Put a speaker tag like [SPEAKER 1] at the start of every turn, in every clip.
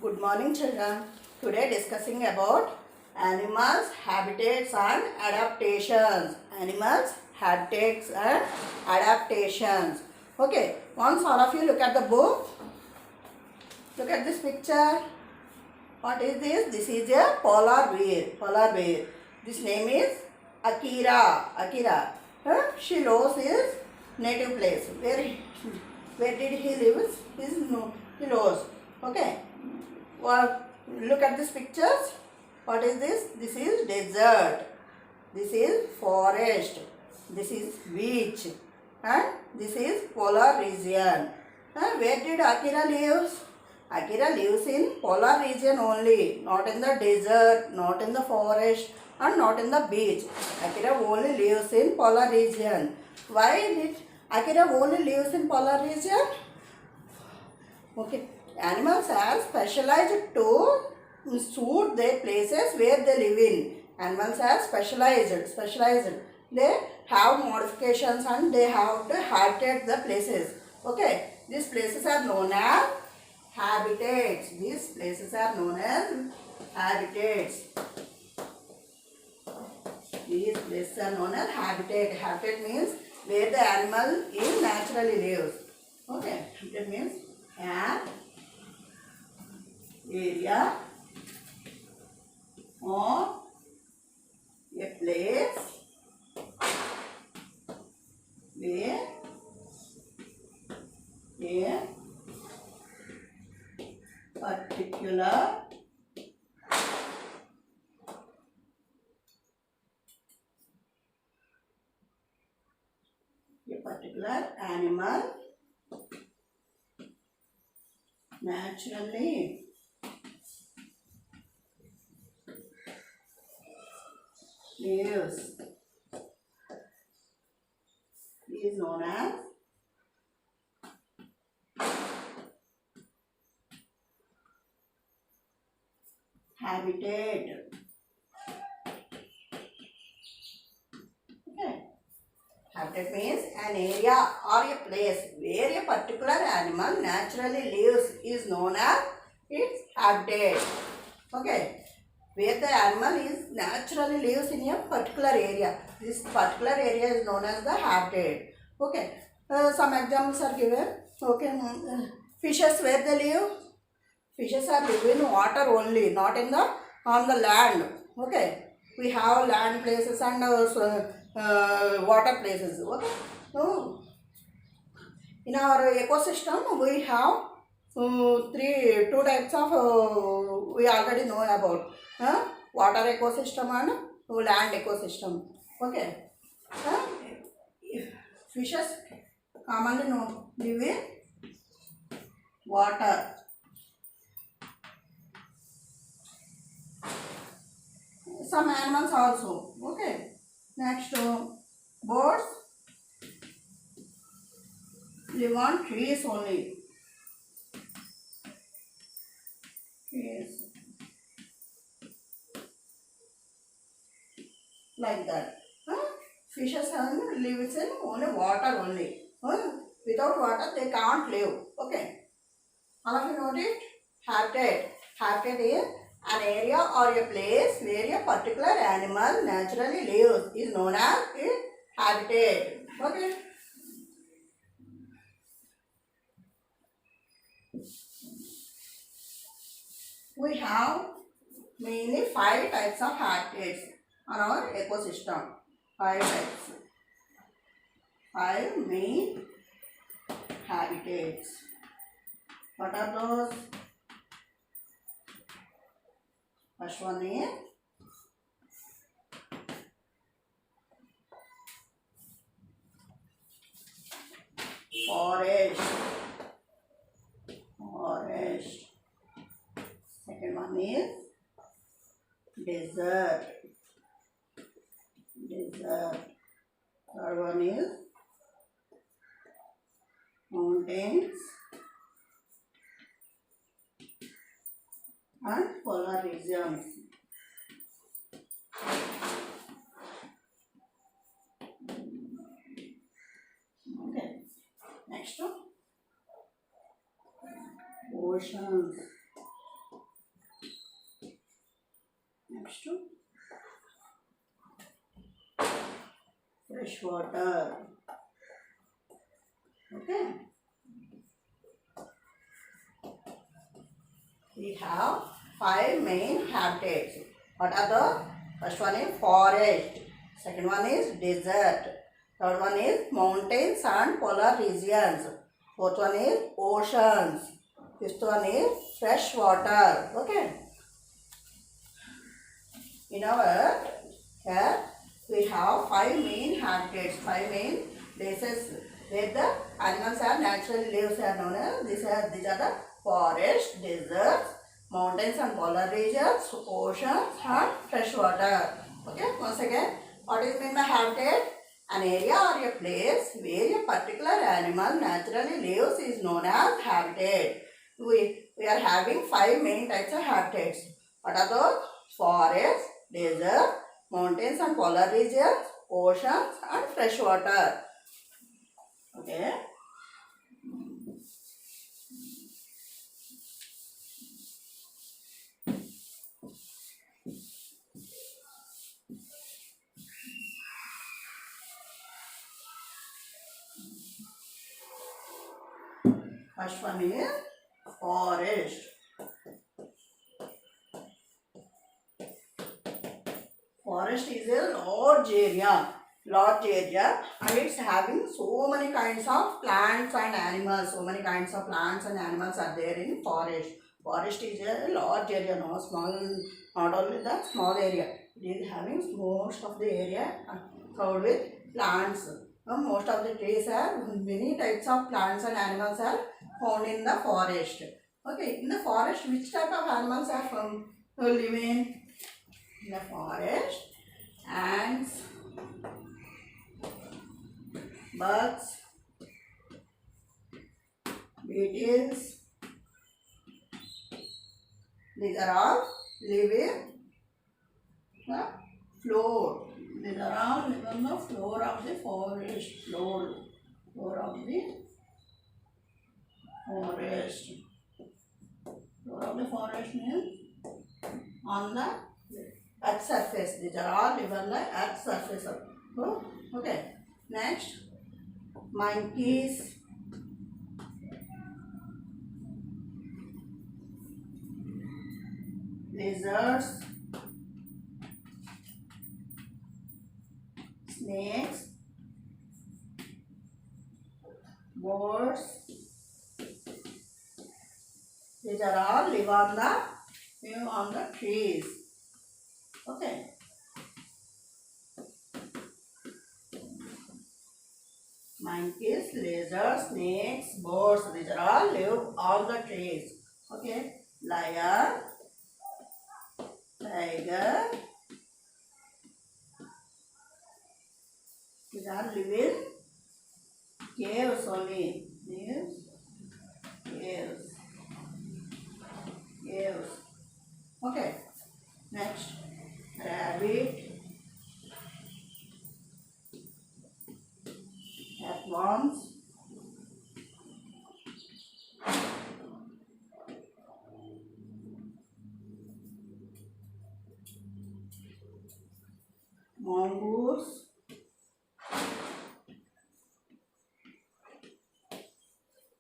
[SPEAKER 1] Good morning, children. Today discussing about animals, habitats and adaptations. Animals, habitats and adaptations. Okay, once all of you look at the book. Look at this picture. What is this? This is a polar bear. Polar bear. This name is Akira. Akira. She knows his native place. Where did he live? He knows. Okay. Well, look at these pictures. What is this? This is desert. This is forest. This is beach. And this is polar region. Where did Akira live? Akira lives in polar region only, not in the desert, not in the forest and not in the beach. Akira only lives in polar region. Why did Akira only lives in polar region? Okay, animals are specialized to suit their places where they live in. Animals are specialized. They have modifications and they have to habitat the places. Okay, these places are known as habitats. These places are known as habitats. These places are known as habitat. Habitat means where the animal is naturally lives. Okay, habitat means an area or a place where a particular animal naturally lives is known as habitat. Okay. Habitat means an area or a place where a particular animal naturally lives is known as its habitat. Okay. Where the animal is naturally lives in a particular area. This particular area is known as the habitat. Okay. Some examples are given. Okay. Fishes, where they live? Fishes are live in water only, not in the on the land. Okay. We have land places and water places. Okay. So, in our ecosystem, we have two types of we already know about water ecosystem and land ecosystem. Okay. Uh, Fishes commonly live in water. Some animals also. Okay. Next, birds live on trees only. Trees. Like that. Fishes lives in only water only. Without water they can't live. Okay. All of you note it? Habitat. Habitat is an area or a place where a particular animal naturally lives is known as its habitat. Okay. We have mainly 5 types of habitats on our ecosystem. 5 types. 5 main habitats. What are those? First one is forest. Forest. Second one is desert. Desert. Third one is mountains and polar regions. Okay. Next one, oceans. Next, fresh water. Okay. We have 5 main habitats. What are the? First one is forest. Second one is desert. Third one is mountains and polar regions. Fourth one is oceans. Fifth one is fresh water. Okay. In our here we have 5 main habitats, 5 main places where the animals are naturally lives are known as these are the forest, deserts, mountains and polar regions, oceans and fresh water. Okay, once again, what is mean by habitat? An area or a place where a particular animal naturally lives is known as habitat. We are having 5 main types of habitats. What are those? Forest, desert, mountains and polar regions, oceans and fresh water. Okay. First one is forest. Forest is a large area and it's having so many kinds of plants and animals. So many kinds of plants and animals are there in forest. Forest is a large area, no small, not only the small area. It is having most of the area covered with plants. Most of the trees are, many types of plants and animals are found in the forest. Okay, in the forest, which type of animals are found living? In the forest, ants, bugs, beetles, these are all living the floor. These are all live on the floor of the forest. Floor of the forest. Floor of the forest means on the earth surface. These are all live on the earth surface. Oh, okay. Next, monkeys, lizards, snakes, birds. These are all live on the trees. Okay. Monkeys, lizards, snakes, birds. These are all live on the trees. Okay. Lion, tiger. These are live in caves only. Caves. Okay. Next, rabbit, earthworms, mongoose,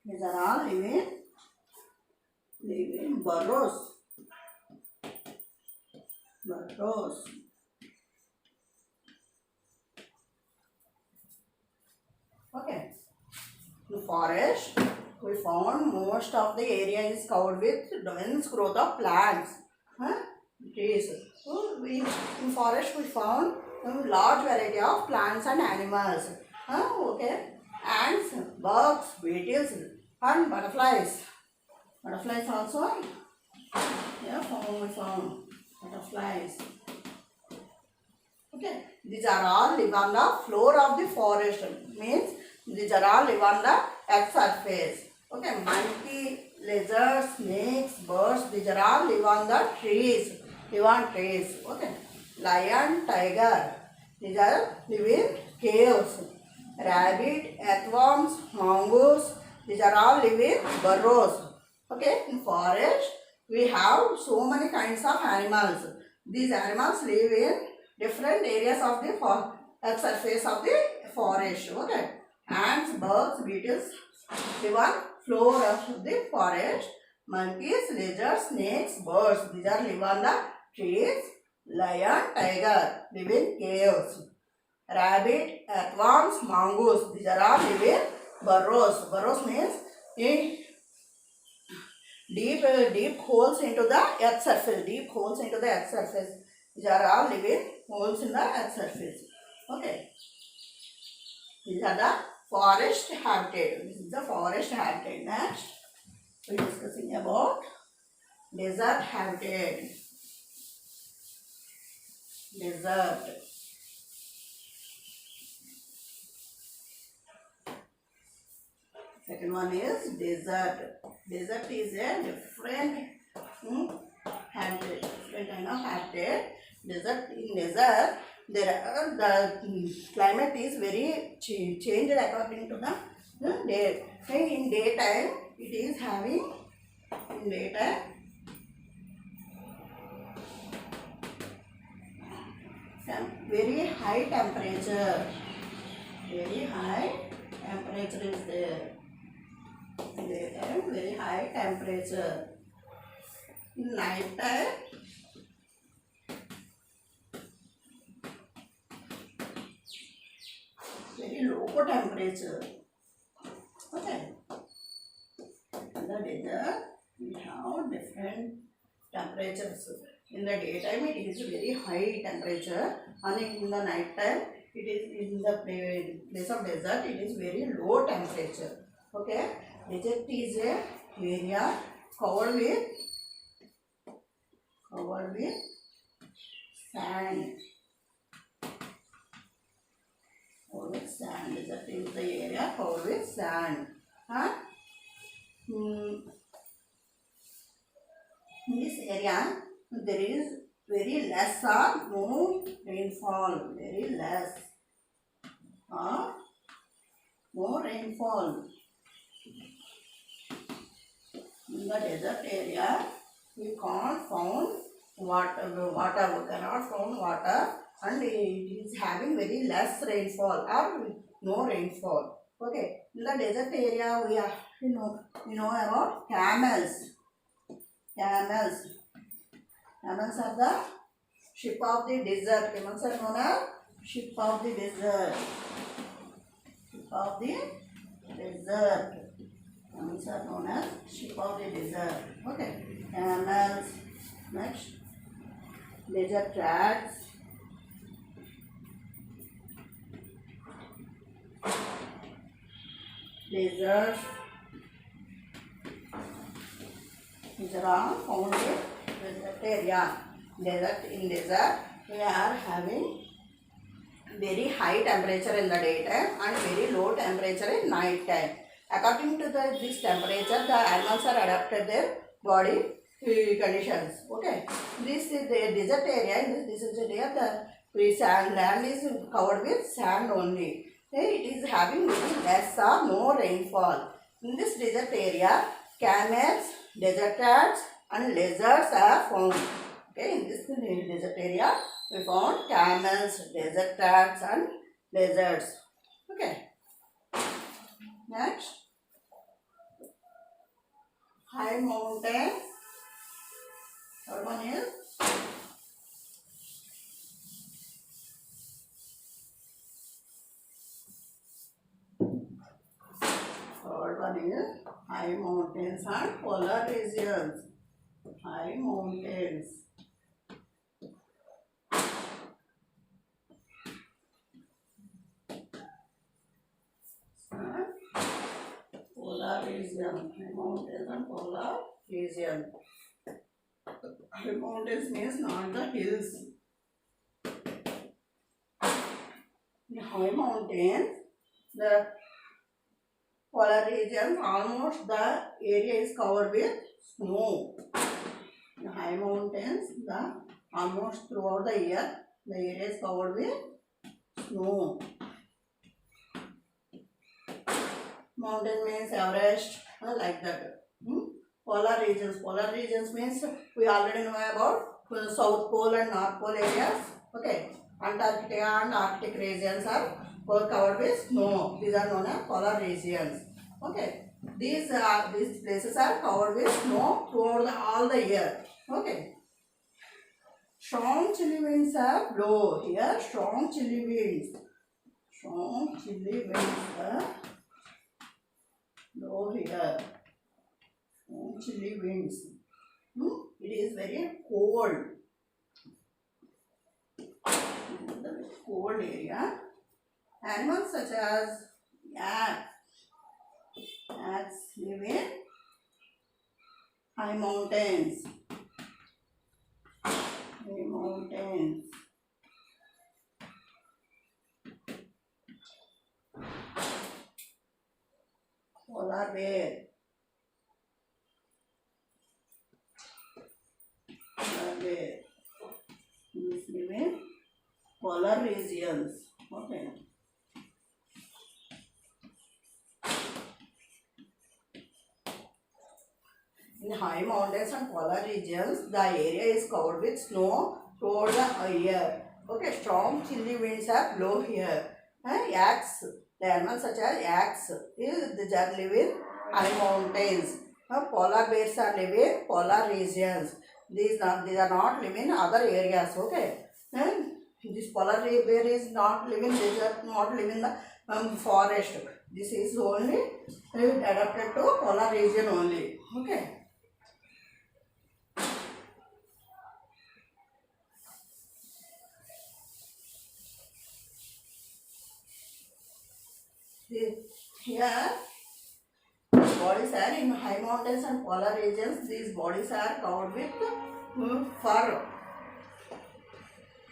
[SPEAKER 1] these are all live in burrows. Okay. In forest, we found most of the area is covered with dense growth of plants, trees. So in forest we found a large variety of plants and animals. Okay. Ants, bugs, beetles, and butterflies. Butterflies also. Yeah, we found butterflies. Okay, these are all live on the floor of the forest. Means these are all live on the earth surface. Okay, monkey, lizards, snakes, birds. These are all live on the trees. Live on trees. Okay, lion, tiger. These are live in caves. Rabbit, earthworms, mongoose. These are all live in burrows. Okay, in forest we have so many kinds of animals. These animals live in different areas of the surface of the forest. Okay. Ants, bugs, beetles live on floor of the forest. Monkeys, lizards, snakes, birds. These are live on the trees. Lion, tiger live in caves. Rabbit, earthworms, mongoose. These are all live in burrows. Burrows means in deep holes into the earth surface. Deep holes into the earth surface. These are all living holes in the earth surface. Okay. These are the forest habitat. This is the forest habitat. Next, we are discussing about desert habitat. Desert. Second one is desert. Desert is a different habitat, different kind of habitat. In desert, there are the climate is very changed according to the day. In daytime, it is having in daytime very high temperature. Very high temperature is there. In daytime, very high temperature. In night time, very low temperature. Okay. In the desert, we have different temperatures. In the daytime, it is very high temperature, and in the night time, it is in the place of desert, it is very low temperature. Okay. Desert is a area covered with sand. Covered with sand. Desert is the area covered with sand. Huh? In this area, there is very less or no rainfall. Very less or no rainfall. In the desert area, we can't find water. We cannot find water, and it is having very less rainfall or no rainfall. Okay. In the desert area, we know about camels. Camels are the ship of the desert. Camels are known as ship of the desert. Ship of the desert. Camels are known as ship of the desert. Okay. Camels. Next. Desert rats. Lizards. These are all found in desert area. In desert, we are having very high temperature in the daytime and very low temperature in night time. According to this temperature, the animals are adapted their body conditions. Okay. This is the desert area. In this desert area, the land is covered with sand only. It is having less or no rainfall. In this desert area, camels, desert rats and lizards are found. Okay, in this desert area, we found camels, desert rats and lizards. Okay. Next, high mountains. Third one is high mountains and polar regions. High mountains. Polar region. High mountains and polar region. High mountains means not the hills. In high mountains, the polar regions, almost the area is covered with snow. In high mountains, almost throughout the year, the area is covered with snow. Mountain means Everest, like that. Polar regions. Polar regions means we already know about South Pole and North Pole areas. Okay, Antarctica and Arctic regions are covered with snow. These are known as polar regions. Okay, these places are covered with snow throughout all the year. Okay, strong chilly winds are blow here. Strong chilly winds. Strong chilly winds are blow here. Strong chilly winds. It is very cold. The cold area. Animals such as ants live in high mountains. High mountains. Polar bear. Polar bear. These live in polar regions. Okay. In high mountains and polar regions, the area is covered with snow throughout the year. Okay, strong chilly winds are blow here. Yaks, the animals such as yaks, they live in high mountains. Polar bears are live in polar regions. These are not live in other areas. Okay, and this polar bear is not living. They are not live in the forest. This is only adapted to polar region only. Okay. Here, bodies are in high mountains and polar regions. These bodies are covered with fur.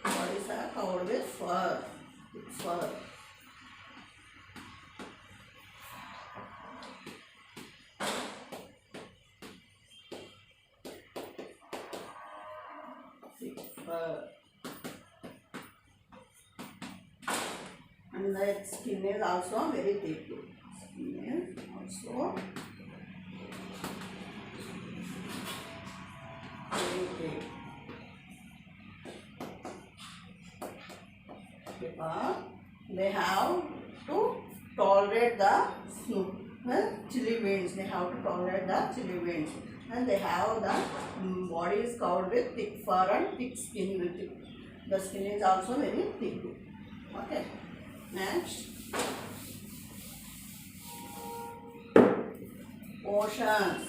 [SPEAKER 1] Bodies are covered with fur. Fur. Fur. And the skin is also very thick. Skin is also very thick. Because they have to tolerate the chilly winds. They have to tolerate the chilly winds. And they have the body is covered with thick fur and thick skin. The skin is also very thick. Okay. Next, oceans.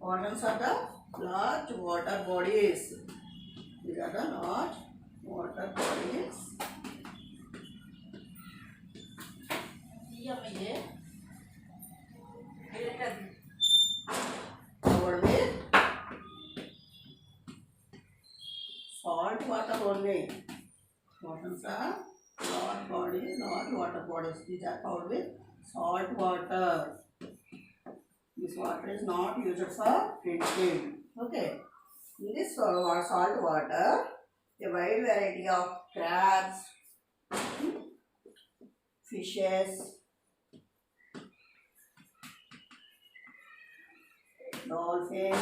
[SPEAKER 1] Oceans are the large water bodies. These are the large water bodies. Covered with salt water only. Oceans are large water bodies. These are covered with salt water. This water is not used for drinking. Okay. In this salt water, a wide variety of crabs, fishes, dolphins,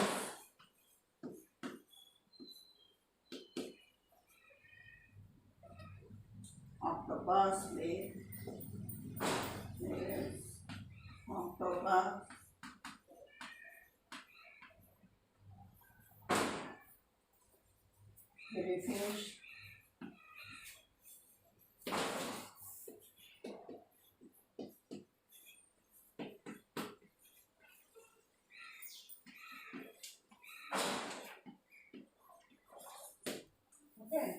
[SPEAKER 1] octopus, octopus, jellyfish, okay.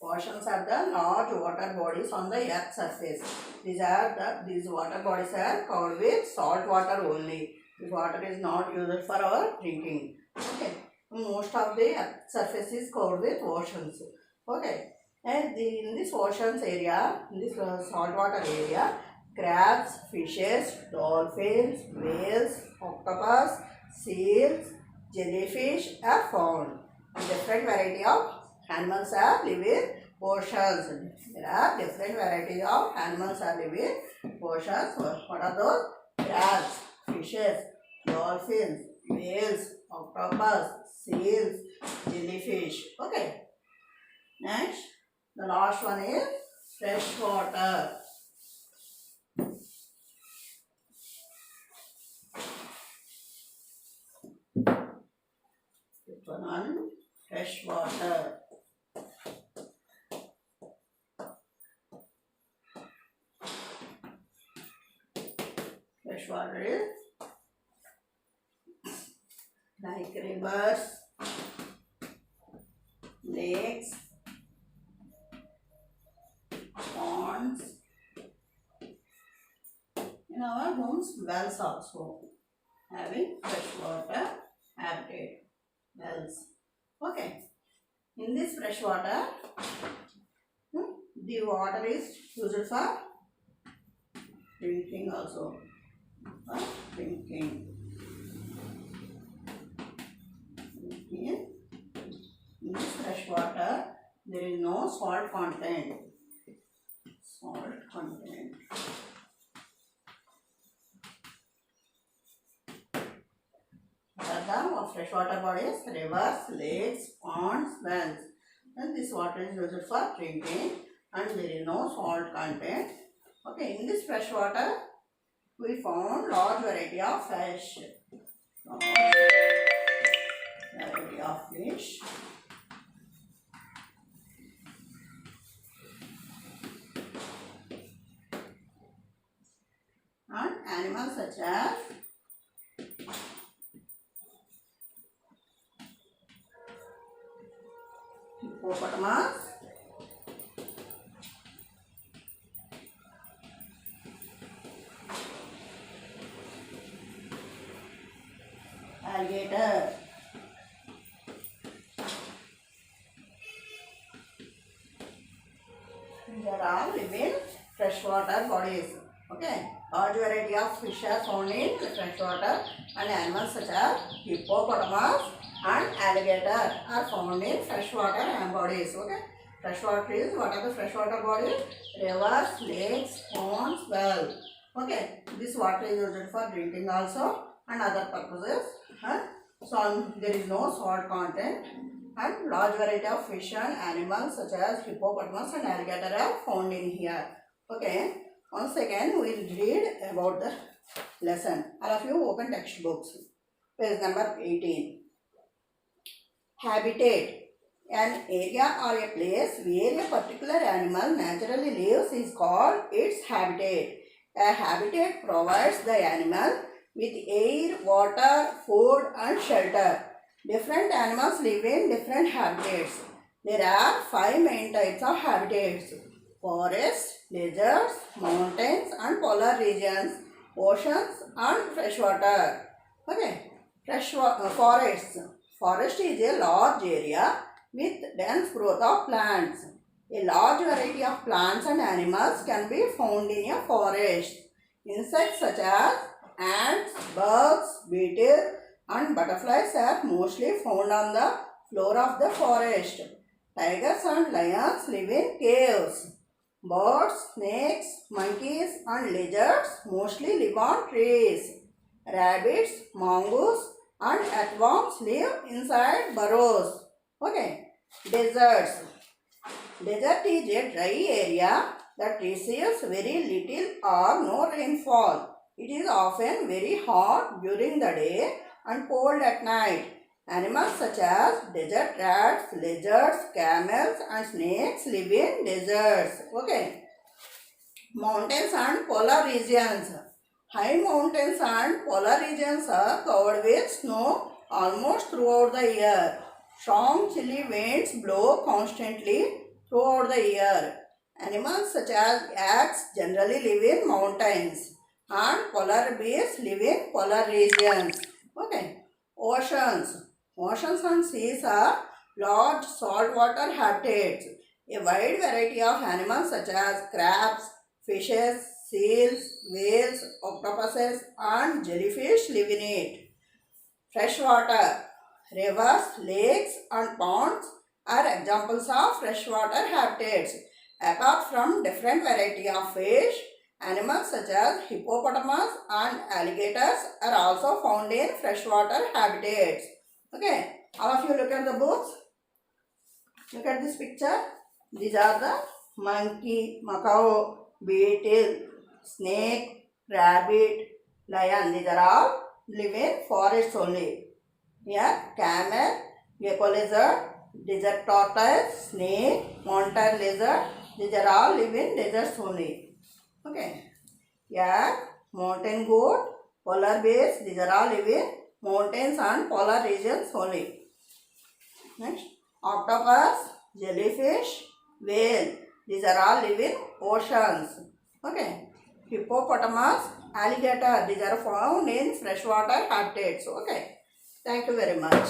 [SPEAKER 1] Oceans are the large water bodies on the earth's surface. These water bodies are covered with salt water only. This water is not used for our drinking. Okay. Most of the earth's surface is covered with oceans. Okay. And in this oceans area, in this saltwater area, crabs, fishes, dolphins, whales, octopus, seals, jellyfish are found. Different variety of animals are live in oceans. There are different varieties of animals are live in oceans. What are those? Crabs, fishes, dolphins, whales, octopus, seals, jellyfish. Okay. Next, the last one is fresh water. This one on fresh water. Fresh water is like rivers, lakes, ponds, in our homes, wells also having fresh water habitat wells. Okay. In this fresh water, the water is used for drinking also. For drinking. In this fresh water, there is no salt content. Salt content. Of freshwater bodies, rivers, lakes, ponds, wells. And this water is used for drinking and there is no salt content. Okay, in this fresh water, we found large variety of fish. Large variety of fish. And animals such as hippopotamus, alligator, these are all living freshwater bodies. Okay, large variety of fish are found in freshwater and animals such as hippopotamus and alligator are found in freshwater bodies. Okay, freshwater is, what are the freshwater bodies? Rivers, lakes, ponds, wells. Okay, this water is used for drinking also and other purposes. So there is no salt content and large variety of fish and animals such as hippopotamus and alligator are found in here. Okay, once again we will read about the lesson. All of you open textbooks. Page number 18. Habitat. An area or a place where a particular animal naturally lives is called its habitat. A habitat provides the animal with air, water, food and shelter. Different animals live in different habitats. There are 5 main types of habitats: forests, deserts, mountains and polar regions, oceans and freshwater. Okay, forests. Forest is a large area with dense growth of plants. A large variety of plants and animals can be found in a forest. Insects such as ants, bugs, beetles and butterflies are mostly found on the floor of the forest. Tigers and lions live in caves. Birds, snakes, monkeys and lizards mostly live on trees. Rabbits, mongoose and earthworms live inside burrows. Okay. Deserts. Desert is a dry area that receives very little or no rainfall. It is often very hot during the day and cold at night. Animals such as desert rats, lizards, camels and snakes live in deserts. Okay. Mountains and polar regions. High mountains and polar regions are covered with snow almost throughout the year. Strong chilly winds blow constantly throughout the year. Animals such as ants generally live in mountains and polar bears live in polar regions. Okay. Oceans. Oceans and seas are large saltwater habitats. A wide variety of animals such as crabs, fishes, seals, whales, octopuses and jellyfish live in it. Freshwater. Rivers, lakes and ponds are examples of freshwater habitats. Apart from different variety of fish, Animals such as hippopotamus and alligators are also found in freshwater habitats. Okay, all of you look at the books. Look at this picture. These are the monkey, macaw, beetle, snake, rabbit, lion. These are all live in forests only. Here, camel, gecko lizard, desert tortoise, snake, mountain lizard. These are all live in deserts only. Okay. Here, mountain goat, polar bears. These are all live in mountains and polar regions only. Next, octopus, jellyfish, whale. These are all live in oceans. Okay. Hippopotamus, alligator. These are found in freshwater habitats. Okay. Thank you very much.